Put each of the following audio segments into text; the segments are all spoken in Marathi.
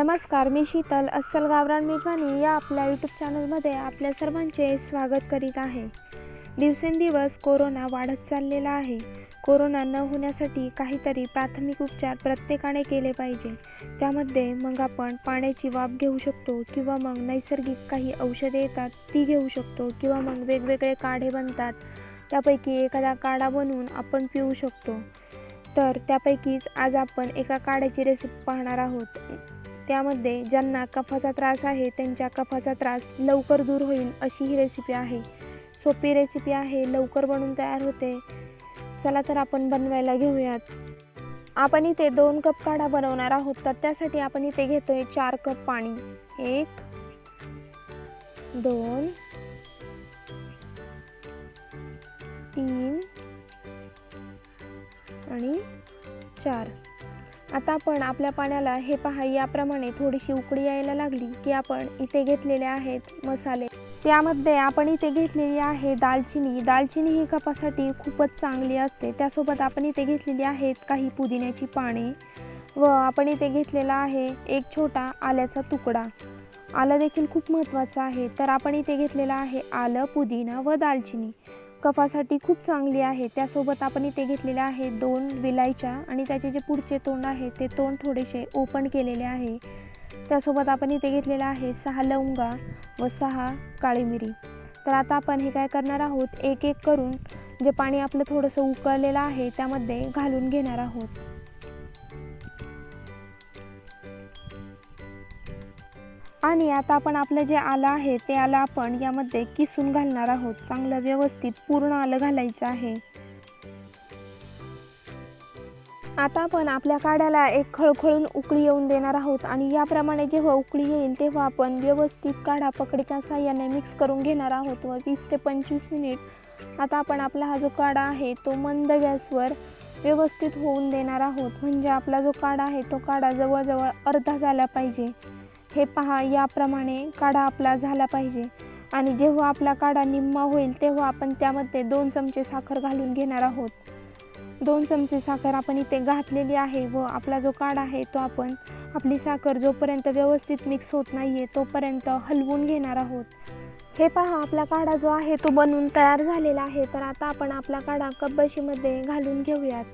नमस्कार, मी शीतल अस्सल गावरान मेजवानी या आपल्या यूट्यूब चॅनलमध्ये आपल्या सर्वांचे स्वागत करीत आहे। दिवसेंदिवस कोरोना वाढत चाललेला आहे। कोरोना न होण्यासाठी काहीतरी प्राथमिक उपचार प्रत्येकाने केले पाहिजे। त्यामध्ये मग आपण पाण्याची वाफ घेऊ शकतो किंवा मग नैसर्गिक काही औषधे येतात ती घेऊ शकतो किंवा मग वेगवेगळे काढे बनतात त्यापैकी एखादा काढा बनवून आपण पिऊ शकतो। तर त्यापैकीच आज आपण एका काढ्याची रेसिपी पाहणार आहोत। त्यामध्ये ज्यांना कफाचा त्रास आहे त्यांच्या कफाचा त्रास लवकर दूर होईल अशी ही रेसिपी आहे। सोपी रेसिपी आहे, लवकर बनवून तयार होते। चला तर आपण बनवायला घेऊयात। आपण इथे 2 कप काढा बनवणार आहोत, तर त्यासाठी आपण इथे घेतोय 4 कप पाणी। 1 2 3 आणि 4। आता आपण आपल्या पाण्याला हे पहा याप्रमाणे थोडीशी उकळी यायला लागली की आपण इथे घेतलेले आहेत मसाले। त्यामध्ये आपण इथे घेतलेली आहे दालचिनी। दालचिनी ही कफासाठी खूपच चांगली असते। त्यासोबत आपण इथे घेतलेली आहेत काही पुदिन्याची पाने व आपण इथे घेतलेला आहे एक छोटा आल्याचा तुकडा। आलं देखील खूप महत्त्वाचं आहे, तर आपण इथे घेतलेला आहे आलं, पुदिना व दालचिनी। कफासाठी खूप चांगली आहे। त्यासोबत आपण इथे घेतलेले आहे 2 विलायच्या आणि त्याचे जे पुढचे तोंड आहे ते तोंड थोडेसे ओपन केलेले आहे। त्यासोबत आपण इथे घेतलेला आहे 6 लवंगा व 6 काळी मिरी। तर आता आपण हे काय करणार आहोत, एक एक करून जे पाणी आपलं थोडंसं उकळलेलं आहे त्यामध्ये घालून घेणार आहोत। आणि आता आपण आपलं जे आलं आहे ते आलं आपण यामध्ये किसून घालणार आहोत। चांगलं व्यवस्थित पूर्ण आलं घालायचं आहे। आता आपण आपल्या काढ्याला एक खळखळून उकळी येऊन देणार आहोत आणि याप्रमाणे जेव्हा उकळी येईल तेव्हा आपण व्यवस्थित काढा पकडीच्या साहाय्याने मिक्स करून घेणार आहोत व 20 ते 25 मिनिट आता आपण आपला हा जो काढा आहे तो मंद गॅसवर व्यवस्थित होऊन देणार आहोत। म्हणजे आपला जो काढा आहे तो काढा जवळजवळ अर्धा झाला पाहिजे। हे पहा याप्रमाणे काढा आपला झाला पाहिजे आणि जेव्हा आपला काढा निम्मा होईल तेव्हा आपण त्यामध्ये 2 चमचे साखर घालून घेणार आहोत। 2 चमचे साखर आपण इथे घातलेली आहे व आपला जो काढा आहे तो आपण आपली साखर जोपर्यंत व्यवस्थित मिक्स होत नाहीये तोपर्यंत हलवून घेणार आहोत। हे पहा आपला काढा जो आहे तो बनवून तयार झालेला आहे। तर आता आपण आपला काढा कपबशीमध्ये घालून घेऊयात।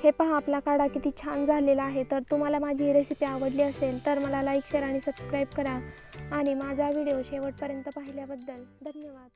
हे पहा आपला काढा किती छान झालेला आहे। तर तुम्हाला माझी ही रेसिपी आवडली असेल तर मला लाईक, शेअर आणि सबस्क्राईब करा आणि माझा व्हिडिओ शेवटपर्यंत पाहिल्याबद्दल धन्यवाद।